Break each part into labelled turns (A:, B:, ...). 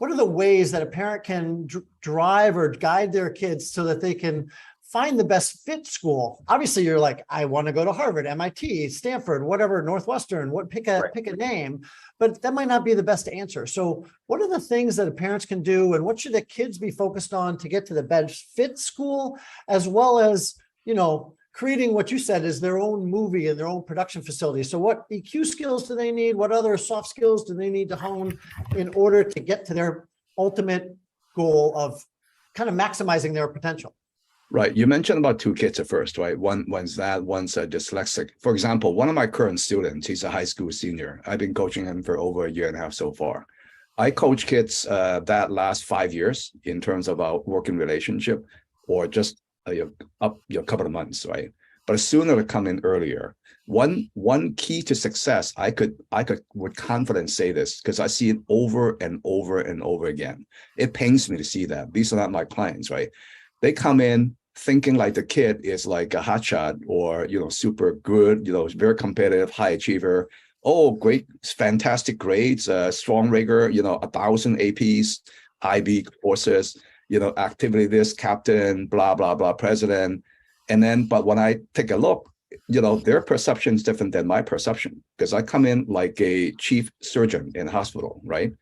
A: what are the ways that a parent can drive or guide their kids so that they can find the best fit school? Obviously, you're like, I want to go to Harvard, MIT, Stanford, whatever, Northwestern, pick a name, but that might not be the best answer. So what are the things that parents can do, and what should the kids be focused on to get to the best fit school, as well as, creating what you said is their own movie and their own production facility? So what EQ skills do they need? What other soft skills do they need to hone in order to get to their ultimate goal of kind of maximizing their potential?
B: Right. You mentioned about two kids at first, right? One's dyslexic. For example, one of my current students, he's a high school senior. I've been coaching him for over a year and a half so far. I coach kids that last 5 years in terms of our working relationship, or just a couple of months, right? But sooner to come in earlier. One key to success, I could with confidence say this, because I see it over and over and over again. It pains me to see that. These are not my clients, right? They come in thinking like the kid is like a hotshot, or, super good, very competitive, high achiever. Oh, great, fantastic grades, strong rigor, 1,000 APs, IB courses, activity this, captain, blah, blah, blah, president. And then, but when I take a look, their perception is different than my perception, because I come in like a chief surgeon in a hospital, right?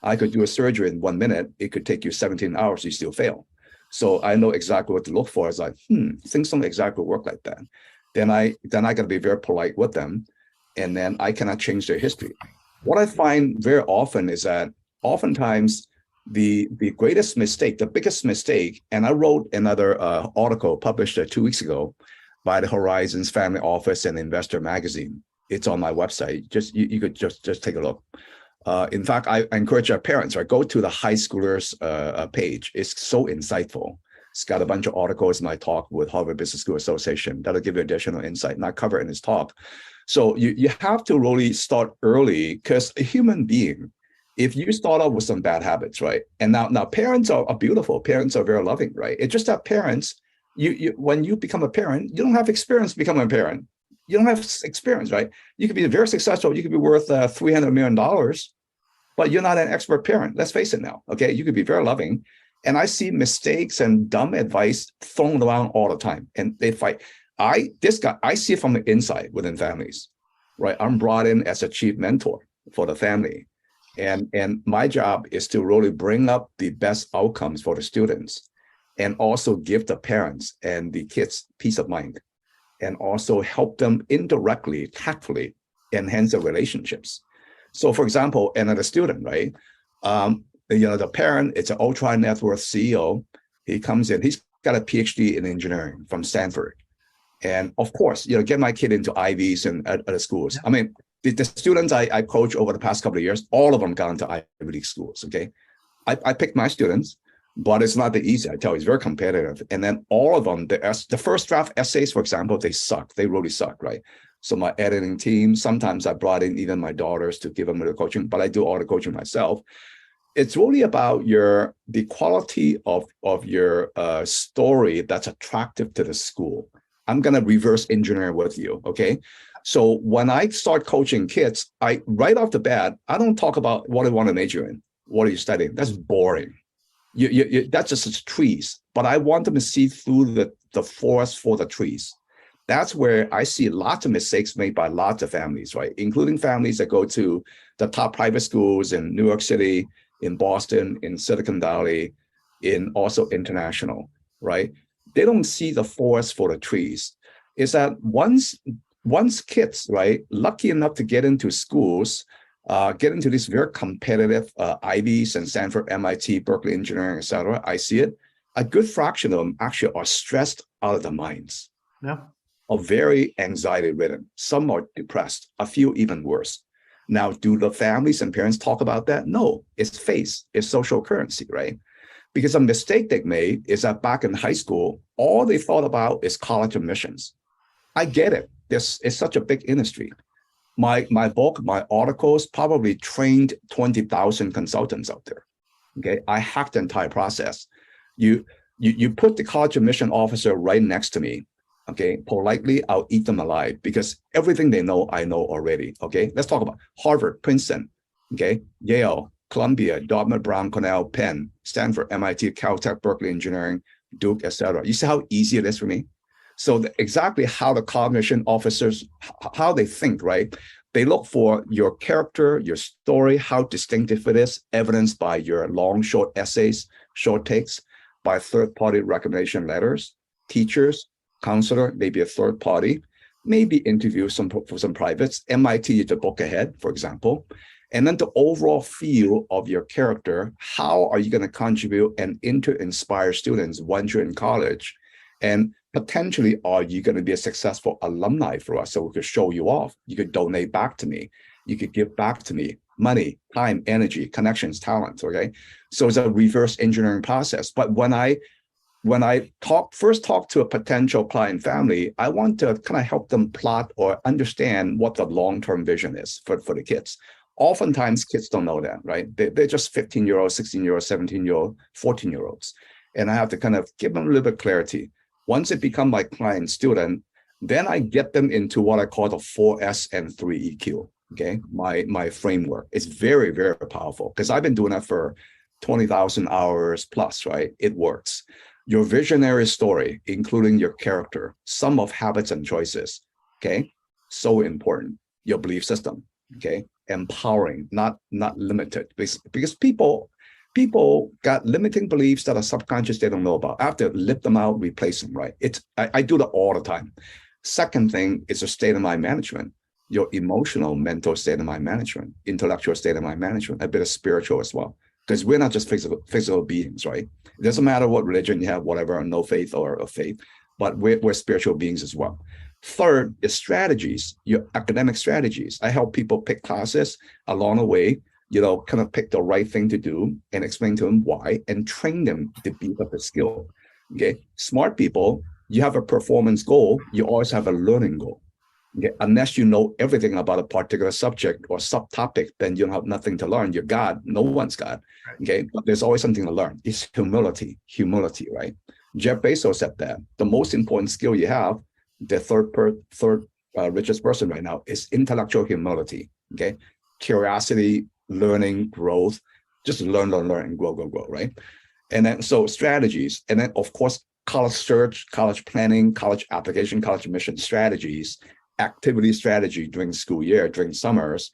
B: I could do a surgery in 1 minute. It could take you 17 hours, you still fail. So I know exactly what to look for. It's like, things don't exactly work like that. Then I got to be very polite with them, and then I cannot change their history. What I find very often is that oftentimes the greatest mistake, the biggest mistake, and I wrote another article published 2 weeks ago by the Horizons Family Office and Investor magazine. It's on my website. You could just take a look. In fact, I encourage our parents, right? Go to the high schoolers page. It's so insightful. It's got a bunch of articles in my talk with Harvard Business School Association that'll give you additional insight, not covered in this talk. So you have to really start early, because a human being, if you start off with some bad habits, right? And now parents are beautiful. Parents are very loving, right? It's just that parents, when you become a parent, you don't have experience becoming a parent. You don't have experience, right? You could be very successful. You could be worth $300 million, but you're not an expert parent. Let's face it now, okay? You could be very loving. And I see mistakes and dumb advice thrown around all the time. And they fight. I see it from the inside within families, right? I'm brought in as a chief mentor for the family. And my job is to really bring up the best outcomes for the students, and also give the parents and the kids peace of mind, and also help them indirectly, tactfully enhance their relationships. So for example, another student, right? The parent, it's an ultra net worth CEO. He comes in, he's got a PhD in engineering from Stanford. And of course, get my kid into Ivies and other schools. Yeah. I mean, the students I coach over the past couple of years, all of them got into Ivy League schools, okay? I picked my students, but it's not that easy. I tell you, it's very competitive. And then all of them, the first draft essays, for example, they suck. They really suck, right? So my editing team, sometimes I brought in even my daughters to give them the coaching, but I do all the coaching myself. It's really about the quality of your story that's attractive to the school. I'm going to reverse engineer with you, okay? So when I start coaching kids, right off the bat, I don't talk about what I want to major in. What are you studying? That's boring. That's just trees. But I want them to see through the forest for the trees. That's where I see lots of mistakes made by lots of families, right? Including families that go to the top private schools in New York City, in Boston, in Silicon Valley, in also international, right? They don't see the forest for the trees. Is that once kids, right, lucky enough to get into schools, get into these very competitive Ivies and Stanford, MIT, Berkeley Engineering, et cetera, I see it. A good fraction of them actually are stressed out of their minds.
A: Yeah.
B: Are very anxiety-ridden. Some are depressed, a few even worse. Now, do the families and parents talk about that? No, it's face, it's social currency, right? Because a mistake they made is that back in high school, all they thought about is college admissions. I get it. It's such a big industry. My book, my articles probably trained 20,000 consultants out there. Okay, I hacked the entire process. You put the college admission officer right next to me. Okay, politely, I'll eat them alive because everything they know, I know already. Okay, let's talk about Harvard, Princeton, okay, Yale, Columbia, Dartmouth, Brown, Cornell, Penn, Stanford, MIT, Caltech, Berkeley Engineering, Duke, etc. You see how easy it is for me? So exactly how the cognition officers, how they think, right? They look for your character, your story, how distinctive it is, evidenced by your long, short essays, short takes, by third-party recommendation letters, teachers, counselor, maybe a third party, maybe interview for some privates, MIT is a book ahead, for example. And then the overall feel of your character, how are you going to contribute and inspire students once you're in college? And potentially, are you going to be a successful alumni for us? So we could show you off. You could donate back to me. You could give back to me money, time, energy, connections, talent. Okay. So it's a reverse engineering process. But when I first talk to a potential client family, I want to kind of help them plot or understand what the long-term vision is for the kids. Oftentimes, kids don't know that, right? They're just 15-year-olds, 16-year-olds, 17-year-olds, 14-year-olds. And I have to kind of give them a little bit of clarity. Once they become my client student, then I get them into what I call the 4S and 3EQ, okay? My framework. It's very, very powerful because I've been doing that for 20,000 hours plus, right? It works. Your visionary story, including your character, sum of habits and choices, okay? So important. Your belief system, okay? Empowering, not limited, because people got limiting beliefs that are subconscious they don't know about. I have to lift them out, replace them, right? I do that all the time. Second thing is a state of mind management, your emotional, mental state of mind management, intellectual state of mind management, a bit of spiritual as well. Because we're not just physical beings, right? It doesn't matter what religion you have, whatever, no faith or a faith, but we're spiritual beings as well. Third is strategies, your academic strategies. I help people pick classes along the way, kind of pick the right thing to do and explain to them why and train them to beef up the skill. Okay. Smart people, you have a performance goal, you always have a learning goal. Okay. Unless you know everything about a particular subject or subtopic, then you have nothing to learn. You're God, no one's God. Okay. But there's always something to learn. It's humility, right? Jeff Bezos said that the most important skill you have, the third richest person right now, is intellectual humility. Okay. Curiosity, learning, growth, just learn, and grow, right? And then so strategies, and then of course, college search, college planning, college application, college admission strategies, activity strategy during school year, during summers.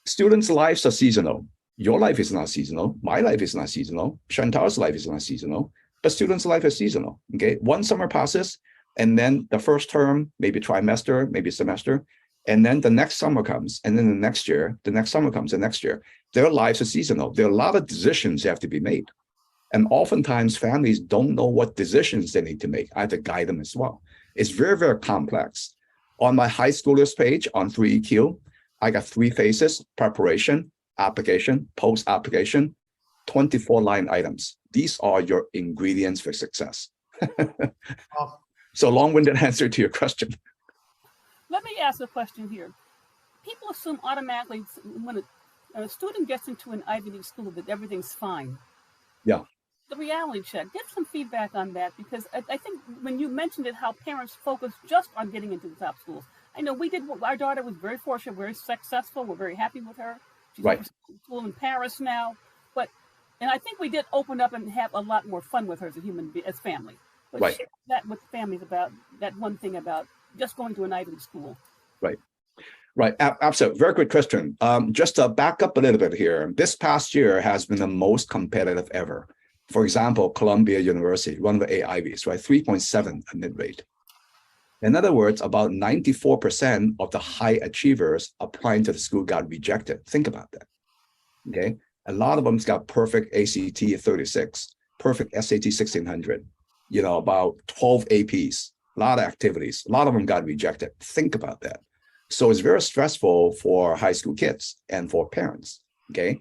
B: Students' lives are seasonal. Your life is not seasonal. My life is not seasonal. Chantal's life is not seasonal, but students' life is seasonal. Okay, one summer passes, and then the first term, maybe trimester, maybe semester, and then the next summer comes, and then the next year, the next summer comes, the next year. Their lives are seasonal. There are a lot of decisions that have to be made. And oftentimes families don't know what decisions they need to make. I have to guide them as well. It's very, very complex. On my high schoolers page on 3EQ, I got 3 phases: preparation, application, post-application, 24 line items. These are your ingredients for success. So long-winded answer to your question.
C: Let me ask a question here. People assume automatically when a student gets into an Ivy League school that everything's fine.
B: Yeah.
C: The reality check. Give some feedback on that, because I think when you mentioned it, how parents focus just on getting into the top schools. I know we did. Our daughter was very fortunate, very successful. We're very happy with her. She's
B: right.
C: in school in Paris now. And I think we did open up and have a lot more fun with her as family. But
B: right.
C: share that with families about that one thing about just going to an Ivy League school.
B: Right. Absolutely. Very good question. Just to back up a little bit here, this past year has been the most competitive ever. For example, Columbia University, one of the 8 Ivies, right? 3.7 mid-rate. In other words, about 94% of the high achievers applying to the school got rejected. Think about that. Okay. A lot of them got perfect ACT 36, perfect SAT 1600, about 12 APs, a lot of activities. A lot of them got rejected. Think about that. So it's very stressful for high school kids and for parents. Okay.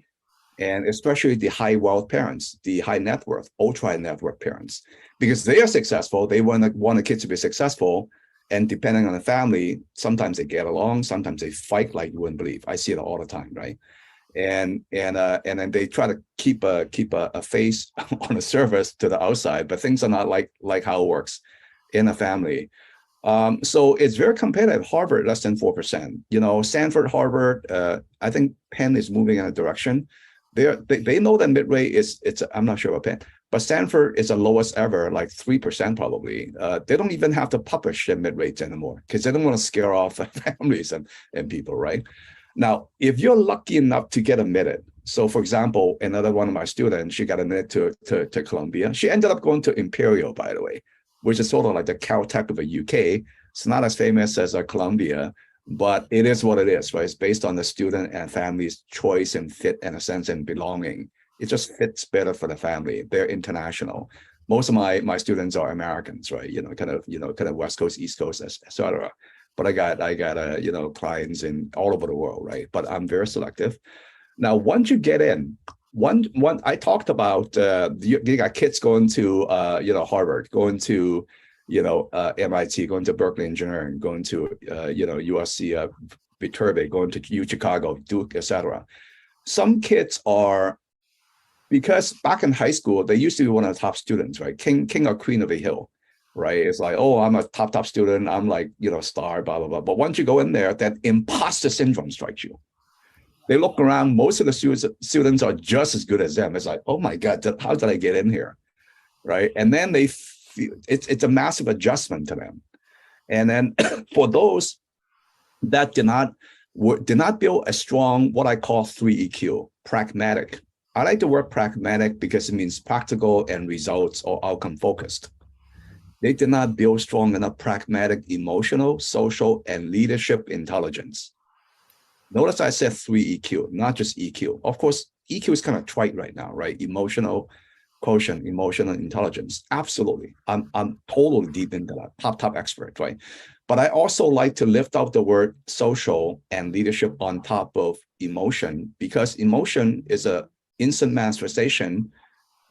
B: And especially the high wealth parents, the high net worth, ultra net worth parents, because they are successful. They want the kids to be successful. And depending on the family, sometimes they get along, sometimes they fight like you wouldn't believe. I see it all the time, right? And then they try to keep a face on the surface to the outside, but things are not like how it works in a family. So it's very competitive. Harvard, less than 4%. Stanford, Harvard, I think Penn is moving in a direction, They know that mid-rate it's I'm not sure about Penn, but Stanford is the lowest ever, like 3% probably. They don't even have to publish their mid-rates anymore because they don't want to scare off families and people, right? Now, if you're lucky enough to get admitted, so for example, another one of my students, she got admitted to Columbia. She ended up going to Imperial, by the way, which is sort of like the Caltech of the UK. It's not as famous as Columbia, but it is what it is, right? It's based on the student and family's choice and fit and a sense and belonging. It just fits better for the family. They're international. Most of my students are Americans, right? Kind of West Coast, East Coast, etc. But I got clients in all over the world, right? But I'm very selective. Now, once you get in, one I talked about you got kids going to Harvard, going to MIT, going to Berkeley Engineering, going to USC Viterbi, going to U Chicago, Duke, etc. Some kids are, because back in high school they used to be one of the top students, right? King or queen of the hill. Right. It's like, oh, I'm a top student. I'm like, star, blah, blah, blah. But once you go in there, that imposter syndrome strikes you. They look around. Most of the students are just as good as them. It's like, oh, my God, how did I get in here? Right. And then they feel it's a massive adjustment to them. And then for those that did not build a strong, what I call 3EQ, pragmatic. I like the word pragmatic because it means practical and results or outcome focused. They did not build strong enough pragmatic, emotional, social, and leadership intelligence. Notice I said 3EQ, not just EQ. Of course, EQ is kind of trite right now, right? Emotional quotient, emotional intelligence. Absolutely. I'm totally deep into that, top expert, right? But I also like to lift up the word social and leadership on top of emotion, because emotion is a instant manifestation,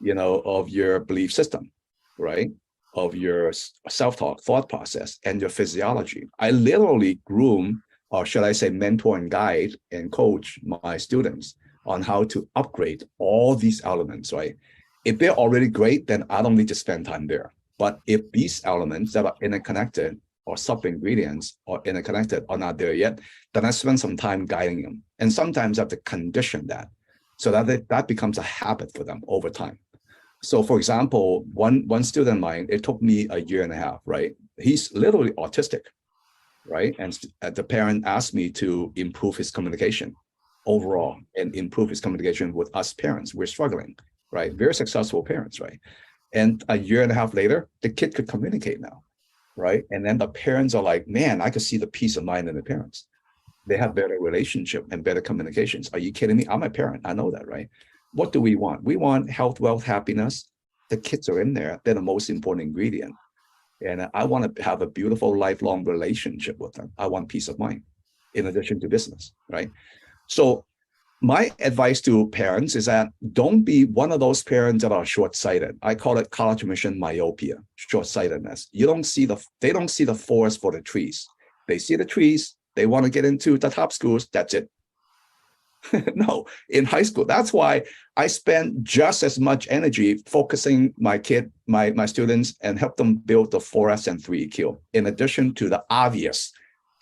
B: of your belief system, right? Of your self-talk, thought process, and your physiology. I literally groom, or should I say mentor and guide and coach my students on how to upgrade all these elements, right? If they're already great, then I don't need to spend time there. But if these elements that are interconnected or sub-ingredients or interconnected are not there yet, then I spend some time guiding them. And sometimes I have to condition that so that that becomes a habit for them over time. So, for example, one student of mine, it took me a year and a half, right? He's literally autistic, right? And the parent asked me to improve his communication overall and improve his communication with us parents. We're struggling, right? Very successful parents, right? And a year and a half later, the kid could communicate now, right? And then the parents are like, man, I could see the peace of mind in the parents. They have better relationship and better communications. Are you kidding me? I'm a parent. I know that, right? What do we want? We want health, wealth, happiness. The kids are in there. They're the most important ingredient. And I want to have a beautiful, lifelong relationship with them. I want peace of mind in addition to business, right? So my advice to parents is that don't be one of those parents that are short-sighted. I call it college admission myopia, short-sightedness. They don't see the forest for the trees. They see the trees. They want to get into the top schools. That's it. No, in high school. That's why I spend just as much energy focusing my students and help them build the 4S and 3EQ, in addition to the obvious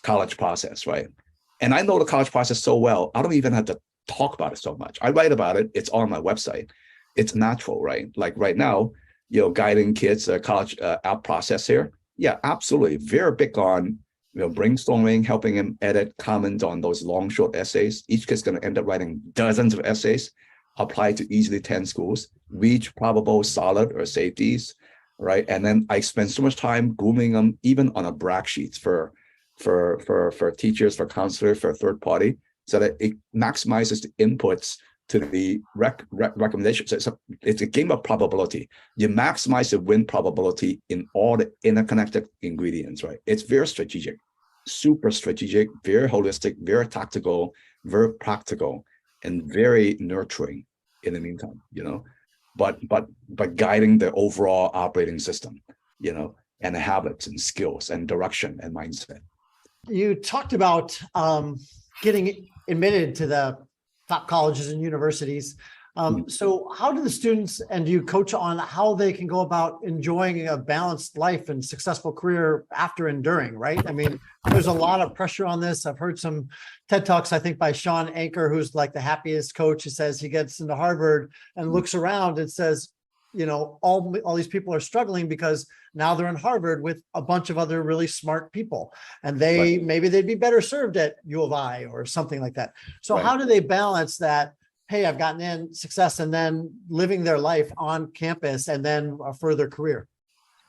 B: college process, right? And I know the college process so well, I don't even have to talk about it so much. I write about it. It's on my website. It's natural, right? Like right now, guiding kids college app process here. Yeah, absolutely. Very big on brainstorming, helping him edit, comment on those long, short essays. Each kid's going to end up writing dozens of essays, apply to easily 10 schools, reach probable, solid, or safeties, right? And then I spend so much time grooming them, even on a brag sheets for teachers, for counselors, for third party, so that it maximizes the inputs to the recommendations. It's a game of probability. You maximize the win probability in all the interconnected ingredients, right? It's very strategic, super strategic, very holistic, very tactical, very practical, and very nurturing in the meantime, but guiding the overall operating system, and the habits and skills and direction and mindset.
A: You talked about getting admitted to the top colleges and universities. So how do the students, and do you coach on how they can go about enjoying a balanced life and successful career after and during, right? I mean, there's a lot of pressure on this. I've heard some TED Talks, I think by Sean Anker, who's like the happiest coach. He says he gets into Harvard and looks around and says, you know, all these people are struggling because now they're in Harvard with a bunch of other really smart people, and maybe they'd be better served at U of I or something like that. So how do they balance that? Hey, I've gotten in success, and then living their life on campus and then a further career.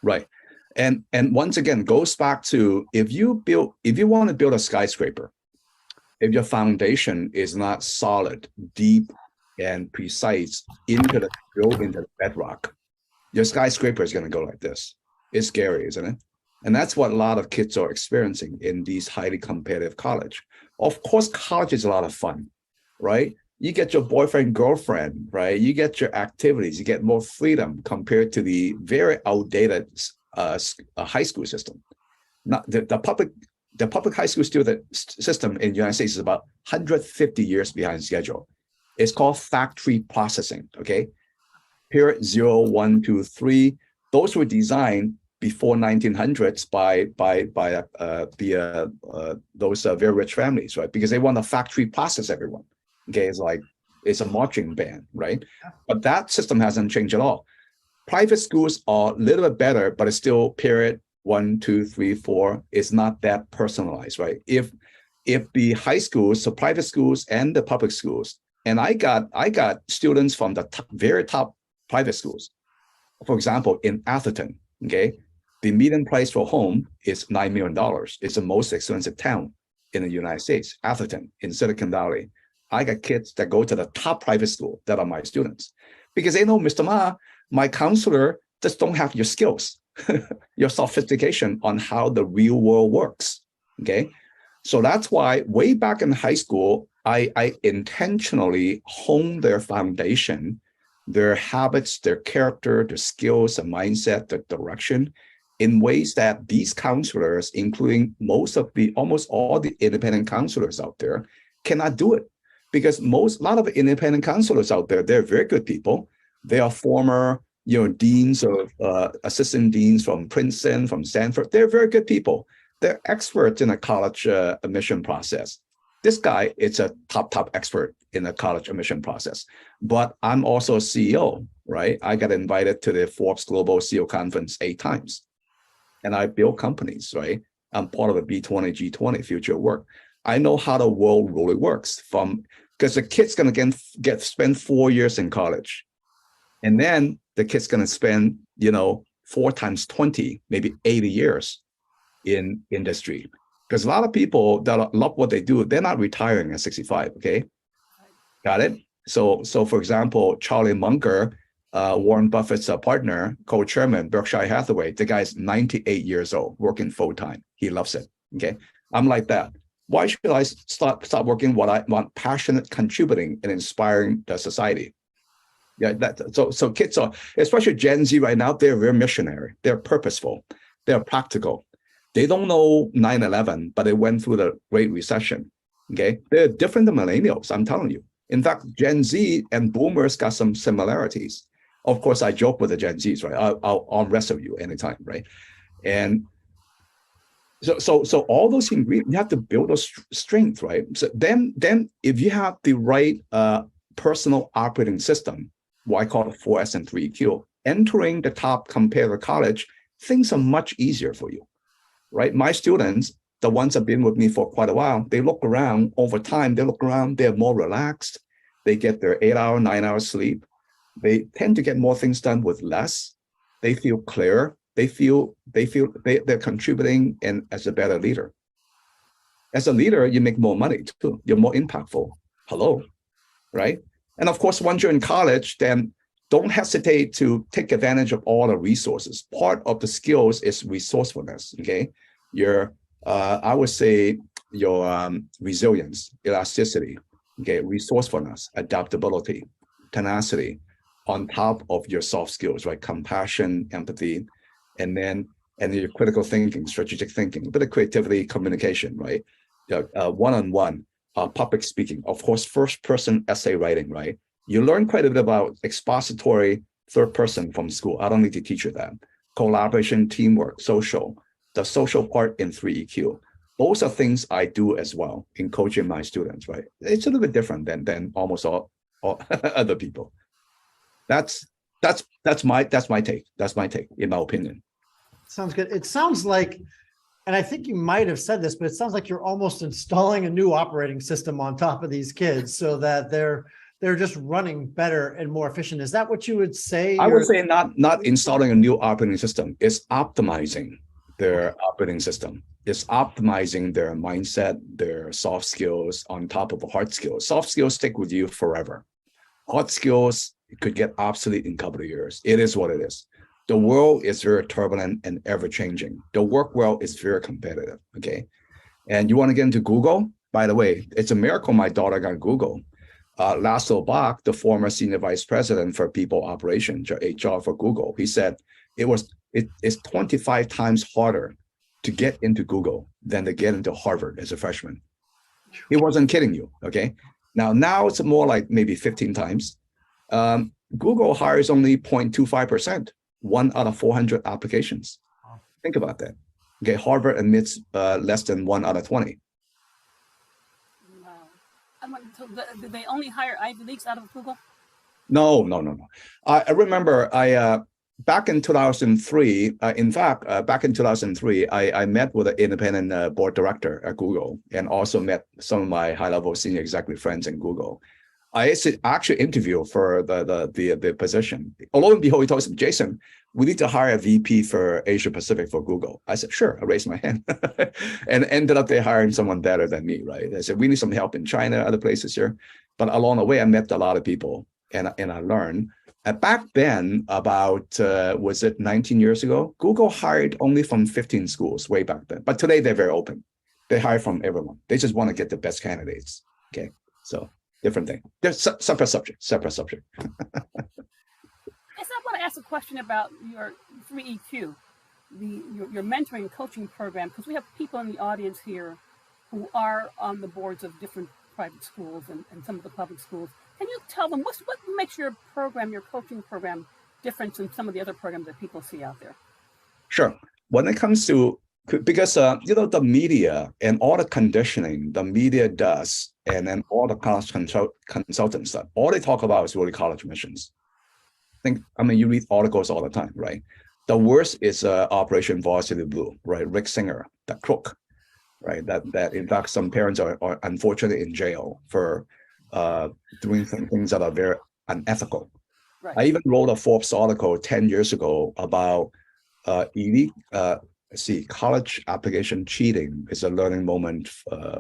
B: Right. And once again, goes back to if you want to build a skyscraper, if your foundation is not solid, deep, and precise into the bedrock, your skyscraper is going to go like this. It's scary, isn't it? And that's what a lot of kids are experiencing in these highly competitive college. Of course, college is a lot of fun, right? You get your boyfriend, girlfriend, right? You get your activities, you get more freedom compared to the very outdated high school system. Not the public high school student system in the United States is about 150 years behind schedule. It's called factory processing, okay? Period 0, 1, 2, 3. Those were designed before 1900s by those very rich families, right? Because they want to factory process everyone. Okay, it's a marching band, right? But that system hasn't changed at all. Private schools are a little bit better, but it's still period 1, 2, 3, 4. It's not that personalized, right? If the high schools, so private schools and the public schools, and I got students from the very top private schools. For example, in Atherton, okay, the median price for a home is $9 million. It's the most expensive town in the United States, Atherton in Silicon Valley. I got kids that go to the top private school that are my students because they know, Mr. Ma, my counselor just don't have your skills, your sophistication on how the real world works, okay? So that's why way back in high school, I intentionally honed their foundation, their habits, their character, their skills, their mindset, their direction in ways that these counselors, including almost all the independent counselors out there, cannot do it. Because a lot of independent counselors out there, they're very good people. They are former, deans or assistant deans from Princeton, from Stanford. They're very good people. They're experts in a college admission process. This guy is a top expert in the college admission process. But I'm also a CEO, right? I got invited to the Forbes Global CEO Conference 8 times. And I build companies, right? I'm part of a B20, G20 future of work. I know how the world really works because the kid's going to spend 4 years in college. And then the kid's going to spend, 4 times 20, maybe 80 years in industry. Because a lot of people that love what they do, they're not retiring at 65, okay? Got it? So for example, Charlie Munger, Warren Buffett's partner, co-chairman, Berkshire Hathaway, the guy's 98 years old, working full-time. He loves it, okay? I'm like that. Why should I start working what I want, passionate, contributing, and inspiring the society? Yeah, so kids are, especially Gen Z right now, they're very missionary. They're purposeful. They're practical. They don't know 9/11, but they went through the Great Recession. Okay, they're different than millennials. I'm telling you. In fact, Gen Z and Boomers got some similarities. Of course, I joke with the Gen Zs, right? I'll arm wrestle you anytime, right? And so all those ingredients, you have to build a strength, right? So then if you have the right personal operating system, what I call it 4S and 3EQ, entering the top competitive college, things are much easier for you, right? My students, the ones that have been with me for quite a while, they look around over time, they're more relaxed. They get their 8-hour, 9-hour sleep. They tend to get more things done with less. They feel clear. They feel they're contributing and as a better leader. As a leader, you make more money too. You're more impactful. Hello, right? And of course, once you're in college, then don't hesitate to take advantage of all the resources. Part of the skills is resourcefulness. Okay, I would say your resilience, elasticity, okay, resourcefulness, adaptability, tenacity, on top of your soft skills, right? Compassion, empathy, and your critical thinking, strategic thinking, a bit of creativity, communication, right? One-on-one, public speaking, of course, first-person essay writing, right? You learn quite a bit about expository third person from school. I don't need to teach you that. Collaboration, teamwork, social, the social part in 3EQ. Those are things I do as well in coaching my students, right? It's a little bit different than almost all other people. That's my take. That's my take, in my opinion.
A: Sounds good. It sounds like, and I think you might have said this, but it sounds like you're almost installing a new operating system on top of these kids so that they're just running better and more efficient. Is that what you would say?
B: I would say not installing a new operating system. It's optimizing their operating system. It's optimizing their mindset, their soft skills on top of the hard skills. Soft skills stick with you forever. Hard skills could get obsolete in a couple of years. It is what it is. The world is very turbulent and ever-changing. The work world is very competitive, okay? And you want to get into Google? By the way, it's a miracle my daughter got Google. Laszlo Bach, the former senior vice president for people operations, or HR for Google, he said it's 25 times harder to get into Google than to get into Harvard as a freshman. He wasn't kidding you, okay? Now it's more like maybe 15 times. Google hires only 0.25%, 1 out of 400 applications. Think about that. Okay, Harvard admits less than 1 out of 20.
C: So do they only hire Ivy Leagues out of Google?
B: No. I remember back in 2003, back in 2003, I met with an independent board director at Google and also met some of my high-level senior executive friends in Google. I actually interviewed for the position. Lo and behold, he told me, Jason, we need to hire a VP for Asia Pacific for Google. I said, sure, I raised my hand. And ended up they hiring someone better than me, right? I said, we need some help in China, other places here. But along the way, I met a lot of people and I learned. Back then, about, was it 19 years ago? Google hired only from 15 schools way back then. But today, they're very open. They hire from everyone. They just want to get the best candidates, okay? So different thing. There's separate subject.
C: Yes, I want to ask a question about your 3EQ, your mentoring coaching program, because we have people in the audience here who are on the boards of different private schools and some of the public schools. Can you tell them what makes your program, your coaching program, different than some of the other programs that people see out there?
B: Sure. When it comes to, because the media and all the conditioning the media does, and then all the college consultants stuff, all they talk about is really college admissions. You read articles all the time, right? The worst is Operation Varsity Blue, right? Rick Singer, the crook, right? That in fact some parents are unfortunately in jail for doing some things that are very unethical. Right. I even wrote a Forbes article 10 years ago about college application cheating is a learning moment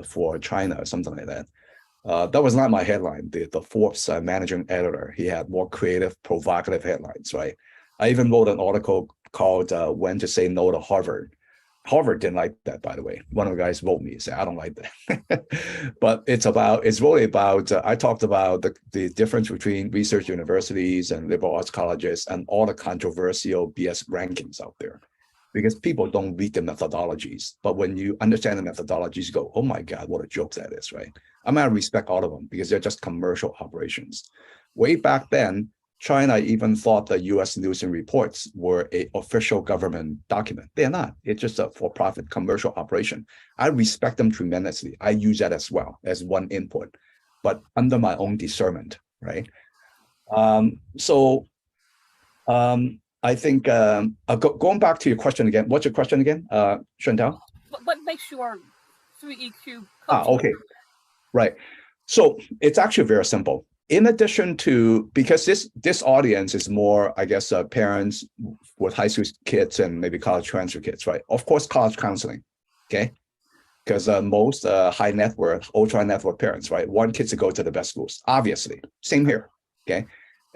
B: for China, or something like that. That was not my headline. The Forbes managing editor, he had more creative, provocative headlines, right? I even wrote an article called When to Say No to Harvard. Harvard didn't like that, by the way. One of the guys wrote me and said, I don't like that. But it's really about, I talked about the difference between research universities and liberal arts colleges and all the controversial BS rankings out there. Because people don't read the methodologies. But when you understand the methodologies, you go, oh my God, what a joke that is, right? I respect all of them because they're just commercial operations. Way back then, China even thought the US news and reports were an official government document. They're not. It's just a for-profit commercial operation. I respect them tremendously. I use that as well as one input, but under my own discernment, right? I think going back to your question again. What's your question again, Chantal?
C: What makes your 3EQ coaching?
B: Okay, right. So it's actually very simple. In addition to, because this audience is more, I guess, parents with high school kids and maybe college transfer kids, right? Of course, college counseling, okay? Because most high net worth, ultra net worth parents, right, want kids to go to the best schools. Obviously, same here, okay?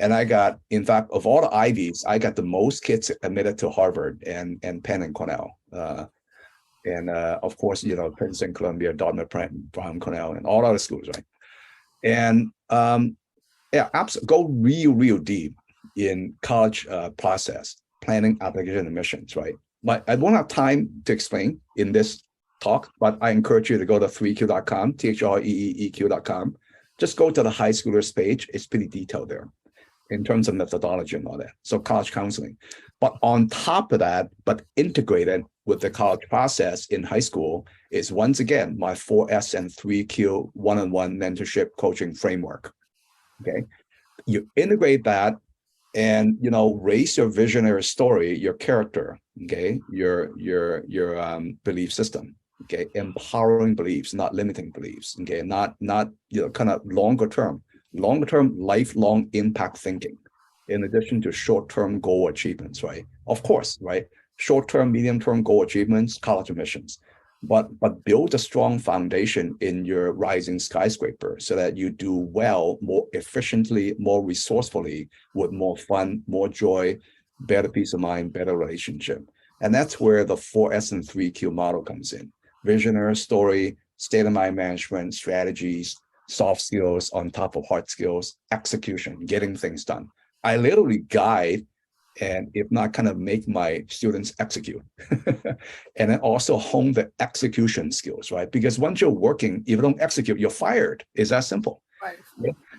B: And I got, in fact, of all the Ivies, I got the most kids admitted to Harvard and Penn and Cornell. Of course, Princeton, Columbia, Dartmouth, Brown, Cornell, and all other schools, right? And go real deep in college process, planning, application, admissions, right? But I won't have time to explain in this talk, but I encourage you to go to 3EQ.com, ThreeEQ.com, Just go to the high schoolers page. It's pretty detailed there in terms of methodology and all that. So college counseling. But on top of that, but integrated with the college process in high school is once again my 4S and 3Q one-on-one mentorship coaching framework. Okay. You integrate that and raise your visionary story, your character, okay, your belief system, okay, empowering beliefs, not limiting beliefs, okay, not kind of longer term, lifelong impact thinking, in addition to short-term goal achievements, right? Of course, right? Short-term, medium-term goal achievements, college admissions, but build a strong foundation in your rising skyscraper so that you do well, more efficiently, more resourcefully, with more fun, more joy, better peace of mind, better relationship. And that's where the 4S and 3Q model comes in. Visionary story, state of mind management, strategies, soft skills on top of hard skills, execution, getting things done. I literally guide and if not kind of make my students execute. And then also hone the execution skills, right? Because once you're working, if you don't execute, you're fired. It's that simple.
C: Right.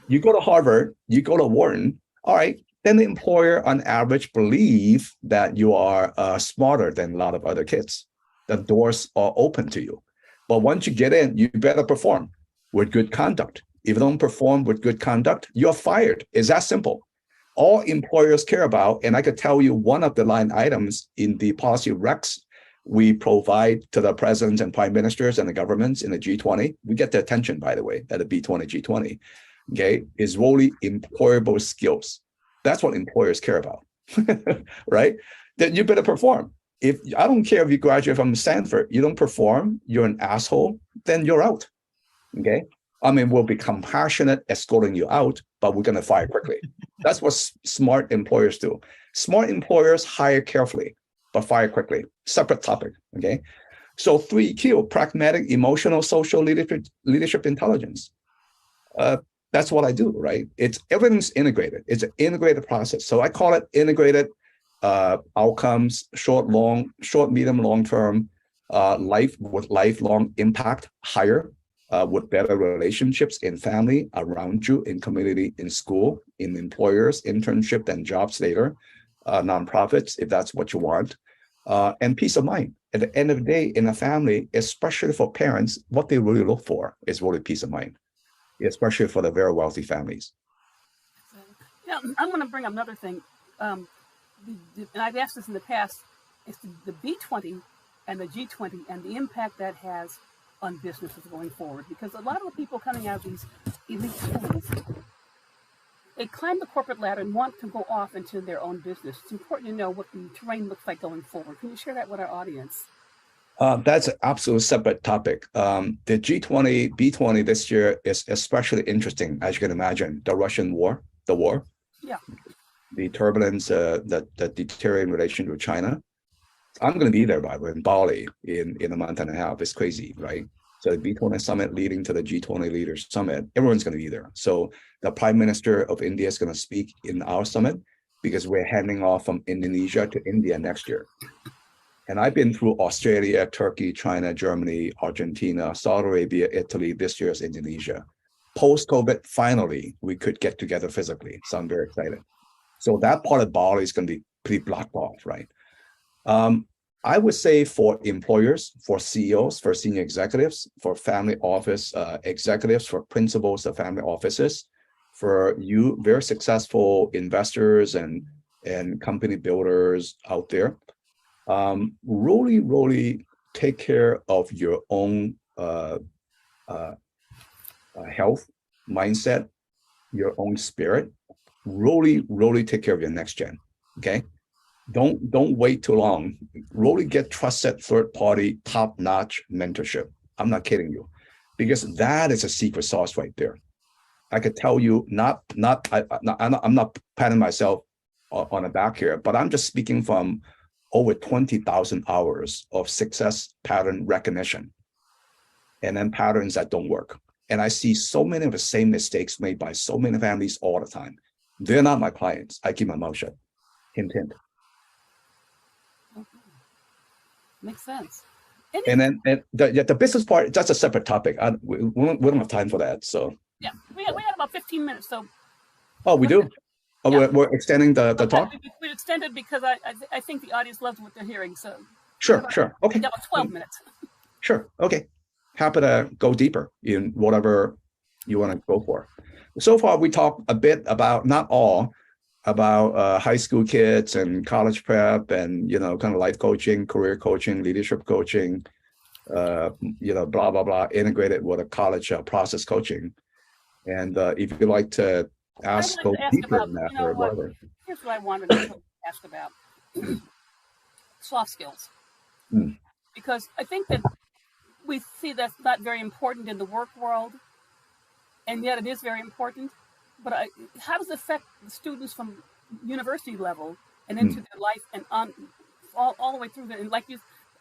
B: You go to Harvard, you go to Wharton, all right, then the employer on average believe that you are smarter than a lot of other kids. The doors are open to you. But once you get in, you better perform with good conduct. If you don't perform with good conduct, you're fired. It's that simple. All employers care about, and I could tell you one of the line items in the policy recs we provide to the presidents and prime ministers and the governments in the G20. We get the attention, by the way, at the B20, G20, okay, is really employable skills. That's what employers care about, right? That you better perform. If I don't care if you graduate from Stanford, you don't perform, you're an asshole, then you're out, okay? I mean, we'll be compassionate escorting you out, but we're going to fire quickly. That's what smart employers do. Smart employers hire carefully, but fire quickly. Separate topic, okay? So 3Q, pragmatic, emotional, social leadership intelligence. That's what I do, right? Everything's integrated. It's an integrated process. So I call it integrated outcomes, short, medium, long term, life with lifelong impact, higher. With better relationships in family, around you, in community, in school, in employers, internship, and jobs later, nonprofits, if that's what you want, and peace of mind. At the end of the day, in a family, especially for parents, what they really look for is really peace of mind, especially for the very wealthy families.
C: Yeah, I'm going to bring up another thing. And I've asked this in the past, it's the B20 and the G20 and the impact that has on businesses going forward, because a lot of the people coming out of these elite schools, they climb the corporate ladder and want to go off into their own business. It's important to know what the terrain looks like going forward. Can you share that with our audience?
B: That's an absolute separate topic. The G20, B20 this year is especially interesting, as you can imagine. The Russian war,
C: yeah,
B: the turbulence, the deteriorating relation with China. I'm going to be there, by the way, in Bali in a month and a half. It's crazy, right? So the B20 summit leading to the G20 leaders summit, everyone's going to be there. So the Prime Minister of India is going to speak in our summit because we're handing off from Indonesia to India next year. And I've been through Australia, Turkey, China, Germany, Argentina, Saudi Arabia, Italy. This year's Indonesia. Post-COVID, finally, we could get together physically. So I'm very excited. So that part of Bali is going to be pretty blocked off, right? I would say for employers, for CEOs, for senior executives, for family office executives, for principals of family offices, for you very successful investors and company builders out there, really take care of your own health, mindset, your own spirit. Really take care of your next gen, okay? Don't wait too long. Really get trusted third-party, top-notch mentorship. I'm not kidding you, because that is a secret sauce right there. I could tell you, I'm not patting myself on the back here, but I'm just speaking from over 20,000 hours of success pattern recognition, and then patterns that don't work. And I see so many of the same mistakes made by so many families all the time. They're not my clients. I keep my mouth shut. Hint, hint.
C: Okay. Makes sense.
B: And then the business part, that's a separate topic. We don't have time for that. So
C: Yeah, we had about 15 minutes, so.
B: Oh, we do. Oh,
C: Yeah.
B: we're extending the talk.
C: We extended because I think the audience loves what they're hearing. So.
B: Sure. Okay.
C: Yeah, about 12 minutes.
B: Sure. Okay. Happy to go deeper in whatever you want to go for. So far, we talked a bit about, not all, about high school kids and college prep and, kind of life coaching, career coaching, leadership coaching, blah, blah, blah, integrated with a college process coaching. And if you'd like to go deeper
C: about,
B: in that or whatever.
C: Here's what I wanted to ask about. Soft skills. Because I think that we see that's not very important in the work world, and yet it is very important. But how does it affect the students from university level and into their life and on all the way through? And like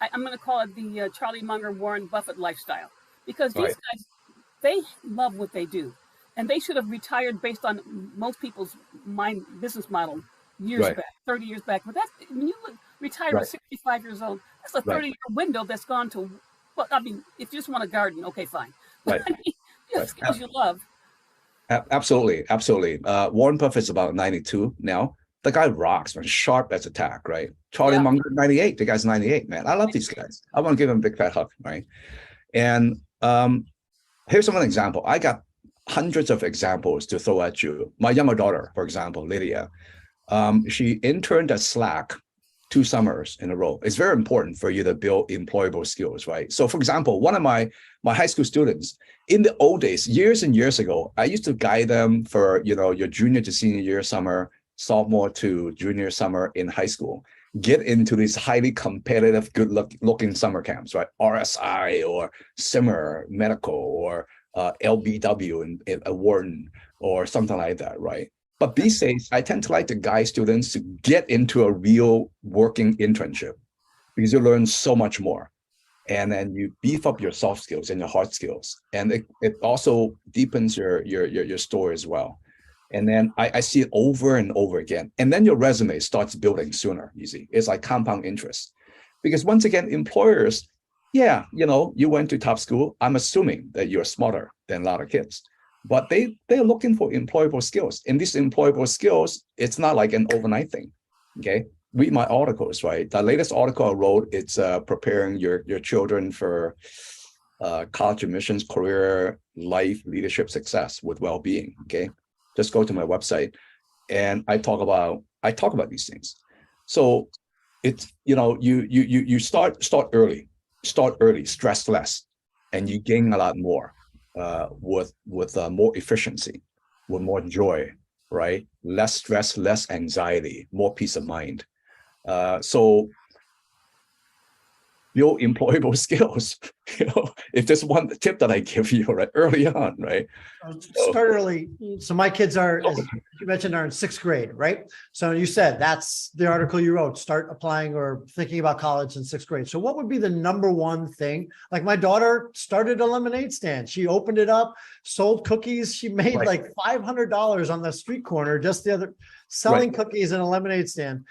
C: I'm going to call it the Charlie Munger, Warren Buffett lifestyle, because these guys, they love what they do, and they should have retired based on most people's business model years back, 30 years back. But that's when you retire at 65 years old. That's a 30-year window that's gone to. Well, I mean, if you just want a garden, okay, fine. But I mean, you have skills you love.
B: Absolutely. Warren Buffett's about 92 now. The guy rocks, man, sharp as a tack, right? Charlie Munger, 98. The guy's 98, man. I love these guys. I want to give him a big fat hug, right? And here's one example. I got hundreds of examples to throw at you. My younger daughter, for example, Lydia, she interned at Slack 2 summers in a row. It's very important for you to build employable skills, right? So, for example, one of my high school students, in the old days, years and years ago, I used to guide them for, your junior to senior year summer, sophomore to junior summer in high school, get into these highly competitive, good-looking summer camps, right? RSI or Simmer Medical or LBW in Wharton or something like that, right? But these days, I tend to like to guide students to get into a real working internship because you learn so much more. And then you beef up your soft skills and your hard skills. And it also deepens your story as well. And then I see it over and over again. And then your resume starts building sooner, you see. It's like compound interest. Because once again, employers, you went to top school. I'm assuming that you're smarter than a lot of kids. But they're looking for employable skills. And these employable skills, it's not like an overnight thing, okay? Read my articles, right? The latest article I wrote, it's preparing your children for college admissions, career, life, leadership success with well-being, okay? Just go to my website and I talk about these things. So it's, you start early, stress less, and you gain a lot more. With more efficiency, with more joy, right? Less stress, less anxiety, more peace of mind. So build employable skills. If there's one tip that I give you right early on, right?
A: Start early. So my kids are, as you mentioned, are in 6th grade, right? So you said that's the article you wrote, start applying or thinking about college in 6th grade. So what would be the number one thing? Like my daughter started a lemonade stand. She opened it up, sold cookies. She made like $500 on the street corner, just selling cookies in a lemonade stand.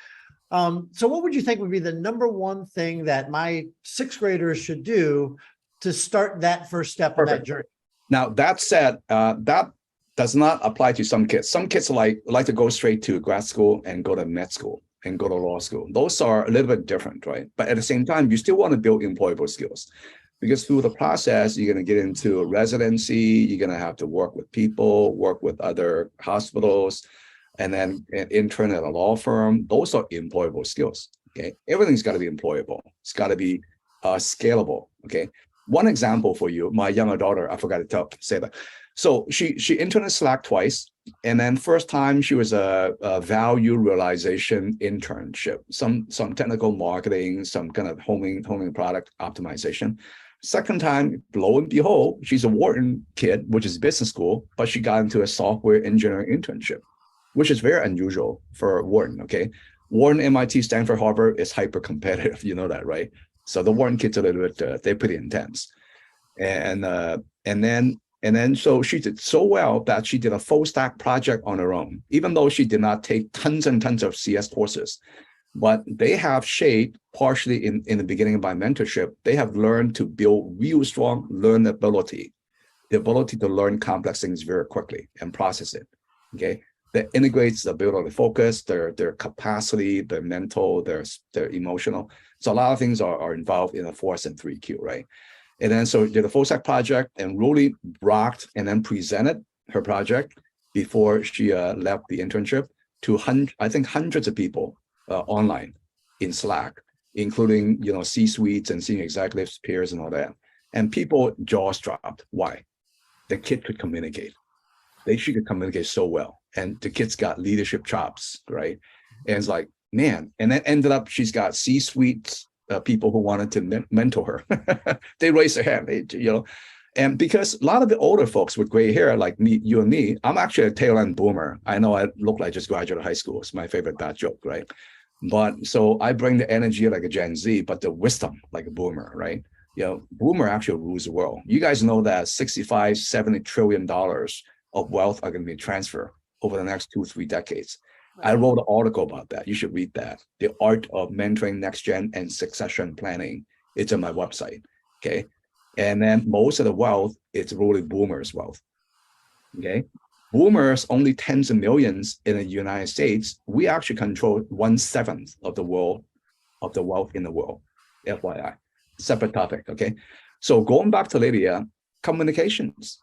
A: So what would you think would be the number one thing that my 6th graders should do to start that first step on that journey?
B: Now, that said, that does not apply to some kids. Some kids like to go straight to grad school and go to med school and go to law school. Those are a little bit different, right? But at the same time, you still want to build employable skills because through the process, you're going to get into a residency. You're going to have to work with people, work with other hospitals, and then intern at a law firm. Those are employable skills, okay? Everything's got to be employable. It's got to be scalable, okay? One example for you, my younger daughter, I forgot to say that. So she interned at Slack twice, and then first time she was a value realization internship, some technical marketing, some kind of homing product optimization. Second time, lo and behold, she's a Wharton kid, which is business school, but she got into a software engineering internship, which is very unusual for Wharton, okay? Wharton, MIT, Stanford, Harvard is hyper competitive, you know that, right? So the Wharton kids are a little bit, they're pretty intense. And then so she did so well that she did a full stack project on her own, even though she did not take tons and tons of CS courses. But they have shaped, partially in the beginning of my mentorship, they have learned to build real strong learnability the ability to learn complex things very quickly and process it. Okay, that integrates the ability to focus, their capacity, their mental, their emotional. So a lot of things are involved in the Force and 3Q, right? And then so did a full stack project and really rocked and then presented her project before she left the internship to hundreds of people online in Slack, including C-suites and senior executives, peers, and all that. And people jaws dropped. Why? The kid could communicate. She could communicate so well, and the kid's got leadership chops, right? And it's like, man, and then ended up she's got C-suite people who wanted to mentor her. They raised their hand, and because a lot of the older folks with gray hair, like me, you and me, I'm actually a tail end boomer. I know I look like I just graduated high school. It's my favorite bad joke, right? But so I bring the energy like a Gen Z, but the wisdom like a boomer, right? Boomer actually rules the world. You guys know that $65-70 trillion of wealth are going to be transferred over the next 2-3 decades. Right. I wrote an article about that. You should read that. The Art of Mentoring Next Gen and Succession Planning. It's on my website. Okay. And then most of the wealth, it's really boomers' wealth. Okay. Boomers, only tens of millions in the United States. We actually control 1/7 of the world, of the wealth in the world. FYI. Separate topic. Okay. So going back to Lydia, communications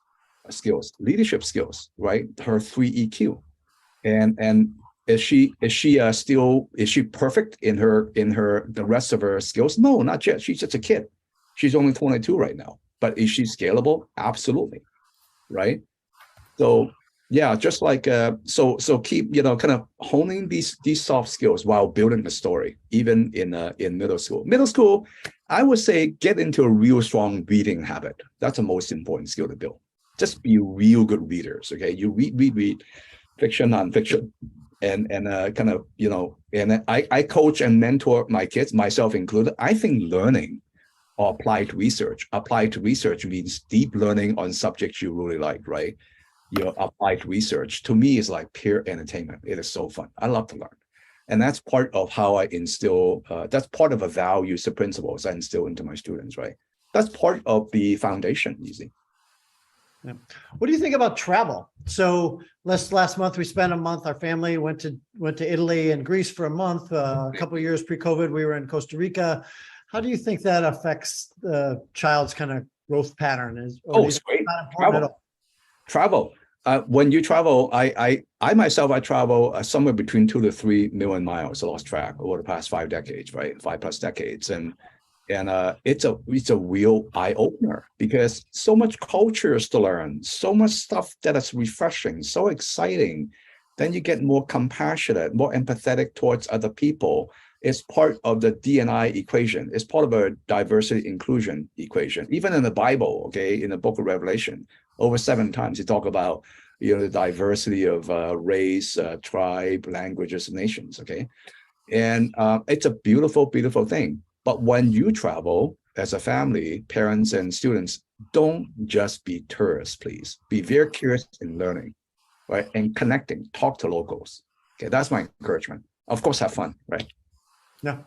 B: skills, leadership skills, right? Her 3EQ. And is she perfect in the rest of her skills? No, not yet. She's just a kid. She's only 22 right now. But is she scalable? Absolutely. Right. So yeah, just like so keep kind of honing these soft skills while building the story, even in middle school. Middle school, I would say get into a real strong reading habit. That's the most important skill to build. Just be real good readers. Okay, you read fiction, nonfiction, and kind of and I coach and mentor my kids, myself included. I think learning or applied research. Applied research means deep learning on subjects you really like, right? Applied research to me is like pure entertainment. It is so fun. I love to learn. And that's part of how I instill, that's part of the values, the principles I instill into my students, right? That's part of the foundation, easy.
A: Yeah. What do you think about travel? So last month we spent a month, our family went to Italy and Greece for a month, a couple of years pre-COVID, we were in Costa Rica. How do you think that affects the child's kind of growth pattern?
B: It's great. Travel. When you travel, I myself, I travel somewhere between 2 to 3 million miles. I lost track over the past 5 decades, right? 5+ decades. And it's a real eye opener because so much culture is to learn, so much stuff that is refreshing, so exciting. Then you get more compassionate, more empathetic towards other people. It's part of the D&I equation. It's part of a diversity inclusion equation. Even in the Bible, okay, in the book of Revelation, over 7 times, you talk about the diversity of race, tribe, languages, nations, okay? And it's a beautiful, beautiful thing. But when you travel as a family, parents and students, don't just be tourists, please. Be very curious in learning, right? And connecting, talk to locals. Okay, that's my encouragement. Of course, have fun, right?
A: Yeah.